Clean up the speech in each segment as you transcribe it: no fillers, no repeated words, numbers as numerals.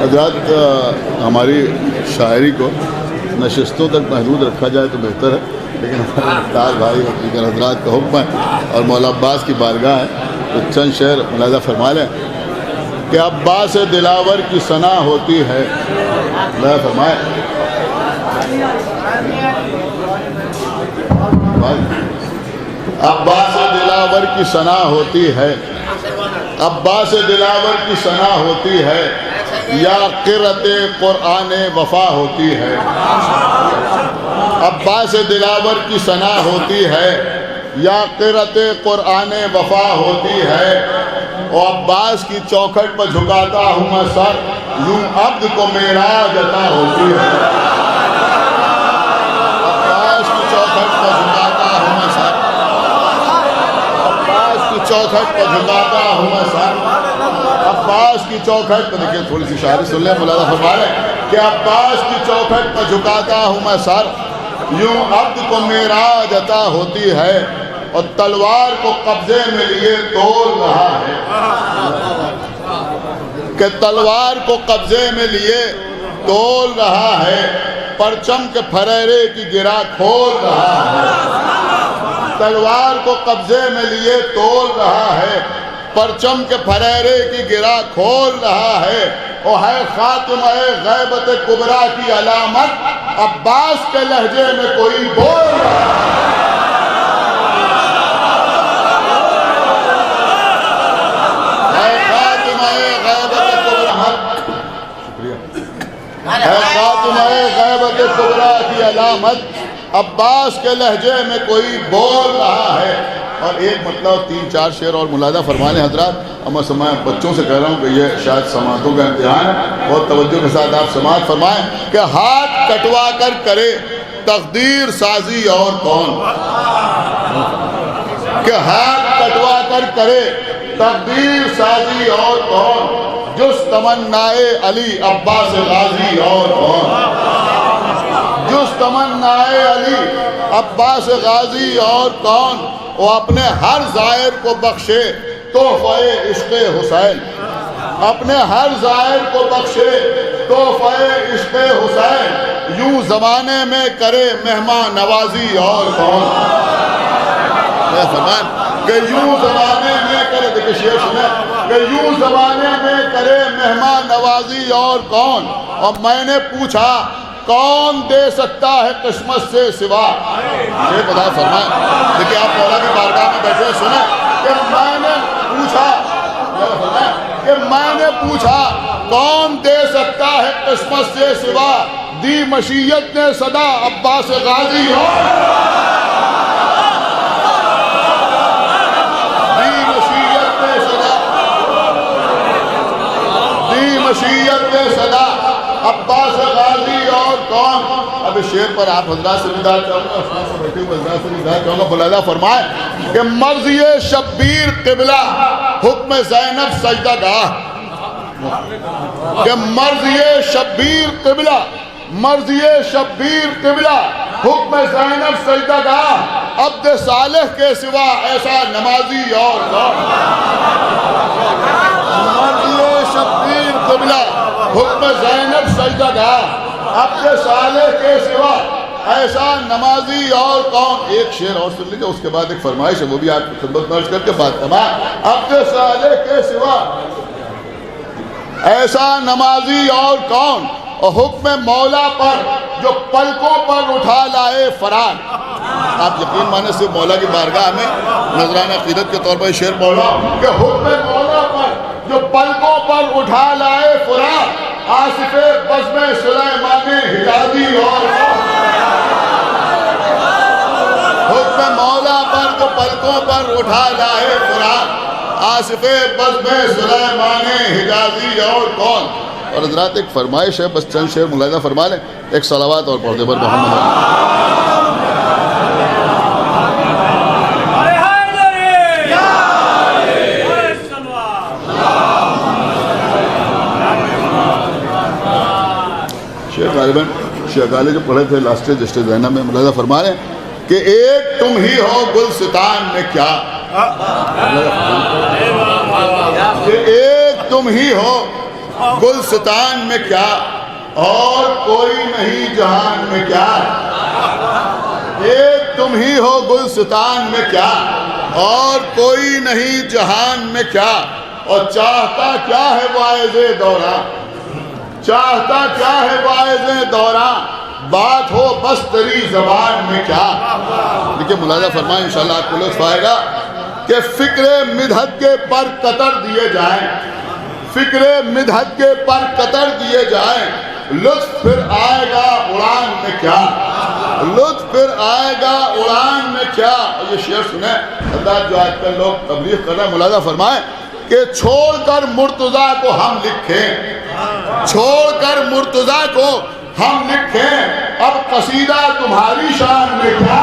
हज़रात हमारी शायरी को नशिस्तों तक महदूद रखा जाए तो बेहतर है, लेकिन हमारे मुख्तार भाई और दीगर हज़रात का हुक्म है और मौला अब्बास की बारगाह है तो चंद शेर मुलाज़ा फरमा लें कि अब्बास दिलावर की सना होती है। मुलाज़ा फरमाए अब्बास दिलावर की सना होती है, अब्बास दिलावर की सना होती है या क़िरअते क़ुरआन वफ़ा होती है। अब्बास दिलावर की सना होती है या क़िरअते क़ुरआन वफ़ा होती है। और अब्बास की चौखट पर झुकाता हूँ मैं सर, यूं अब्द को मेराज अता होती है। अब्बास की चौखट पर झुकाता हूँ मैं सर, अब्बास की चौखट पर झुकाता हूँ मैं सर, अब्बास की चौखट पर, देखिए थोड़ी सी शायरी सुन ले मुलाज़ा फरमा लें कि अब्बास की चौखट पर झुकाता हूँ मैं सर, यूं अब्द को मेराज अता होती है। और तलवार को कब्जे में लिए तोल रहा है कि तलवार को कब्जे में लिए तोल रहा है, परचम के फरेरे की गिरा खोल रहा है। तलवार को कब्जे में लिए तोल रहा है, परचम के फरेरे की गिरा खोल रहा है। और है खातिमा गैबत कुबरा की अलामत, अब्बास के लहजे में कोई बोल रहा है। गैबत कुबरा की अलामत, अब्बास के लहजे में कोई बोल रहा है। और एक मतलब 3-4 शेर और मुलाज़ा फरमाने हजरात। अब मैं बच्चों से कह रहा हूँ कि ये शायद समातों का इम्तिहान है, बहुत तवज्जो के साथ आप समात फरमाएं कि हाथ कटवा कर करे तकदीर साजी और कौन, कि हाथ कटवा कर करे तकदीर साजी और कौन, जुस तमन्नाए अली अब्बास गाजी और कौन, जुस तमन्नाए अली अब्बास गाजी और कौन। वो अपने हर ज़ायर को बख्शे तोहफ़े इश्क़े हुसैन, अपने हर ज़ायर को बख्शे तोहफ़े इश्क़े हुसैन, यूं ज़माने में करे मेहमान नवाजी और कौन। कि यूं ज़माने में करे, देखिए शेर सुने, कि यूं ज़माने में करे मेहमान नवाजी और कौन। और मैंने पूछा कौन दे सकता है किस्मत से सिवा, ये बता फरमाए। देखिए आप मौला की बारगाह में बैठे सुने कि मैंने पूछा कौन दे सकता है किस्मत से सिवा, दी मशीयत ने सदा अब्बास गाजी हो, दी मशीयत ने सदा अब्बास गाजी और कौन। अब इस शेर पर आप हजरात से विदा चाहूँगा, मुलाज़ा फरमाए कि मर्ज़िए शब्बीर क़िबला हुक्म ज़ैनब सजदागाह, कि मर्ज़िए शब्बीर क़िबला, मर्ज़िए शब्बीर क़िबला हुक्म ज़ैनब सजदागाह, अब्द सालेह के सिवा ऐसा नमाजी और कौन। मर्ज़िए शब्बीर क़िबला हुक्म ज़ैनब सजदागाह, अब्द सालेह के सिवा ऐसा नमाजी और कौन। एक शेर और सुन लीजिए, उसके बाद एक फरमाइश है, वो भी आपकी खिदमत में अर्ज़ करके बात तमाम। अब्द सालेह के सिवा ऐसा नमाजी और कौन। और हुक्म मौला पर जो पलकों पर उठा लाए फरान। आप यकीन माने से मौला की बारगाह में नजराना अक़ीदत के तौर पर शेर बोला कि हुक्म मौला पर जो पलकों पर उठा लाए फरान, आसिफ़े बज़्म सुलेमान हिजाज़ी और हुक्म मौला पर जो पलकों पर उठा लाए फरान, आसिफ़े बज़्म सुलेमान हिजाज़ी और कौन। और हज़रात एक फरमाइश है, बस चंद शेर मुलाज़ा फरमा लें, एक सलावत और पढ़ दे बर मोहम्मद। शेख गालिबन शेख गाली जो पढ़े थे लास्ट जस्ट ज़ैनब में, मुलाज़ा फरमा लें कि एक तुम ही हो गुलसितान में क्या, कि एक तुम ही हो गुलस्तान में क्या और कोई नहीं जहान में क्या, एक तुम ही हो गुलस्तान में क्या और कोई नहीं जहान में क्या। और चाहता क्या है वाइज़े दौरा, चाहता क्या है वाइज़े दौरा, बात हो बस तेरी जबान में क्या। देखिए मुलाजा फरमाए, इंशाल्लाह आपको लुत्फ आएगा कि फिक्रे मिधत के पर कतर दिए जाएं, फिक्रे मिधत के पर कतर दिए जाएं, लुत्फ फिर आएगा उड़ान में क्या, लुत्फ फिर आएगा उड़ान में क्या। ये शेर सुने अल्लाह, जो आजकल लोग तबलीग कर रहे हैं, मुलाजा फरमाए कि छोड़कर मुर्तजा को हम लिखें, छोड़कर मुर्तजा को हम लिखें, अब कसीदा तुम्हारी शान में क्या।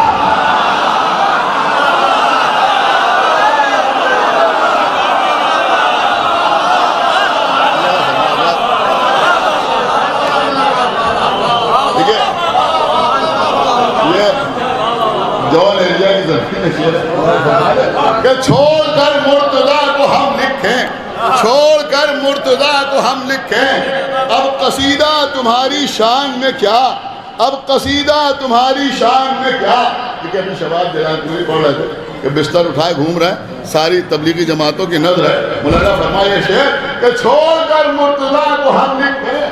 ठीक है, ये जौन एरिया की जमीन है, छोड़कर मुर्तजा को हम लिखें, छोड़कर मुर्तजा को हम लिखें, अब कसीदा तुम्हारी शान में क्या, अब कसीदा तुम्हारी शान में क्या। देखिए अभी शबाब जलाल पढ़ रहे थे कि बिस्तर उठाए घूम रहे हैं, सारी तबलीगी जमातों की नजर है। मौलाना फरमाए शेर कि छोड़कर मुर्तजा को हम लिखें,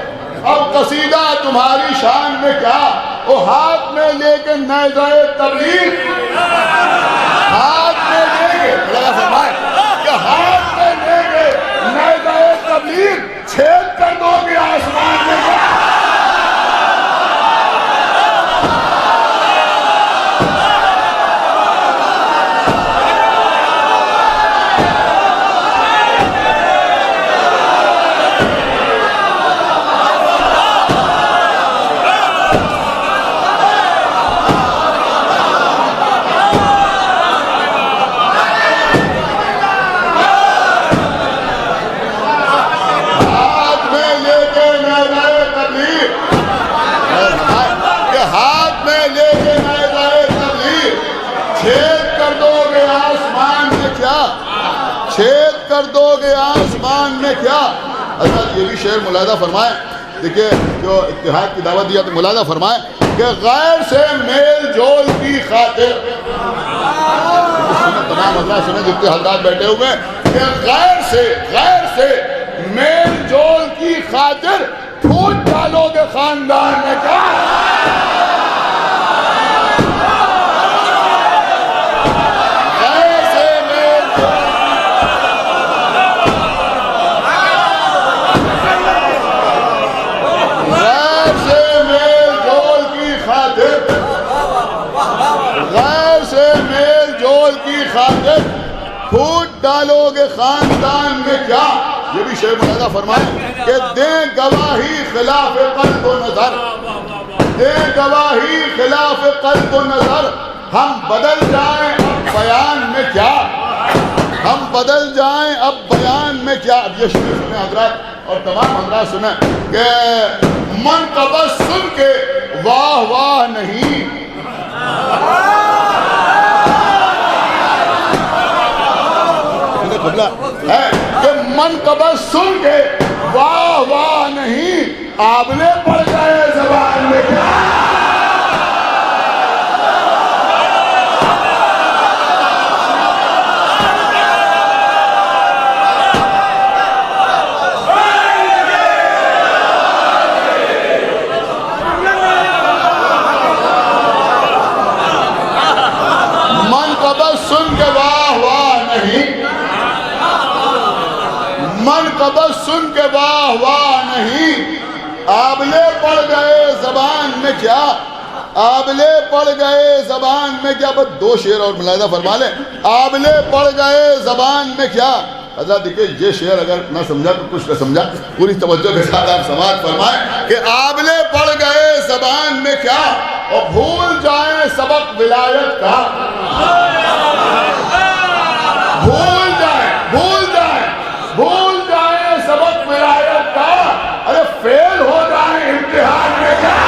अब कसीदा तुम्हारी शान में क्या। वो हाथ में लेके नज़ाए तबलीग, हाथ में लेके, मौलाना फरमाए कि हाथ में लेके नज़ाए तबलीग छेद कर दोगे आसमान में क्या। छेद कर दोगे आसमान में क्या। अच्छा ये भी शेर मुलादा फरमाए, देखिए जो इत्तेहाद की दावत दिया तो मुलादा फरमाए कि गैर से मेल जोल की खातिर, तमाम अल्लाह सुने जितने हजरात बैठे हुए, कि गैर से मेल जोल की खातिर फूट डालोगे खानदान में क्या। खातिर फूट डालोगे खानदान में क्या। ये भी शेर मुलादा फरमाए कि दे गवाही खिलाफ क़ल्ब व नज़र, दे गवाही खिलाफ क़ल्ब व नज़र, हम बदल जाएं अब बयान में क्या, हम बदल जाएं अब बयान में क्या। अब ये शेर सुने हजरात और तमाम हजरात सुने कि मन कबस सुन के वाह वाह नहीं, है कि मन कबस सुन के वाह वाह नहीं, आबले पड़ गए ज़बान में क्या। मन कबस सुन के वाह वाह नहीं, मन कबस सुन के वाह वाह नहीं, आबले पड़ गए ज़बान में क्या, आबले पड़ गए ज़बान में क्या। बस दो शेर और मुलाहिज़ा फरमा ले, आबले पड़ गए ज़बान में क्या। हज़रत देखिए ये शेर अगर ना समझा तो कुछ ना समझा, पूरी तवज्जो के साथ आप समाअत फरमाएं कि आबले पड़ गए ज़बान में क्या और भूल जाए सबक विलायत का, भूल जाए सबक विलायत का, अरे फेल हो जाए इम्तिहान में क्या।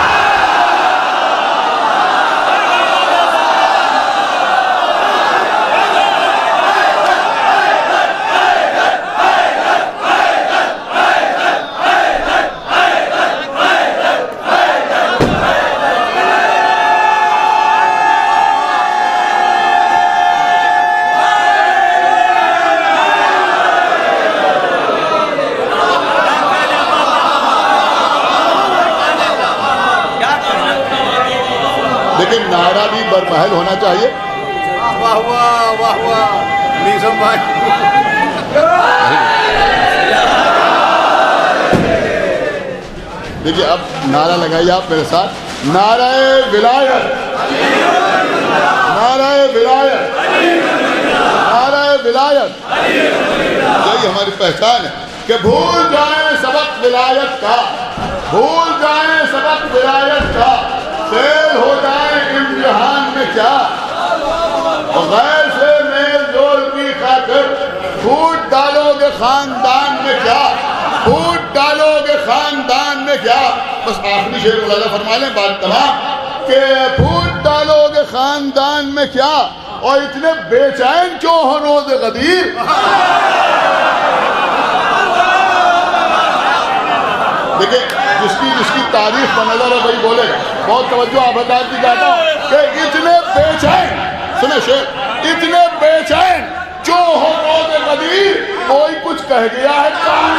लेकिन नारा भी बरमहल होना चाहिए। वाह वाह वाह वाह नीसम भाई। देखिए अब नारा लगाइए आप मेरे साथ, नाराए विलायत, नाराए विलायत, नाराए विलायत। यही हमारी पहचान है कि भूल जाए सबक विलायत का, भूल जाए सबक विलायत का, फेल हो जाए इम्तिहान में क्या, गैर से मेल जोल की खातिर फूट डालोगे खानदान में क्या, फूट डालोगे खानदान में क्या। बस आखिरी शेर मुलाजा फरमा लें, बात तमाम, कि फूट डालोगे खानदान में क्या, और इतने बेचैन क्यों हो रोज़ गदीर। देखिए जिसकी तारीफ पर नजर है वही बोलेगा। बहुत तवज्जो आप बता दी जाता हूं कि इतने बेचैन, सुने शेर, इतने बेचैन क्यों हो रोज़ गदीर, कोई कुछ कह गया है काम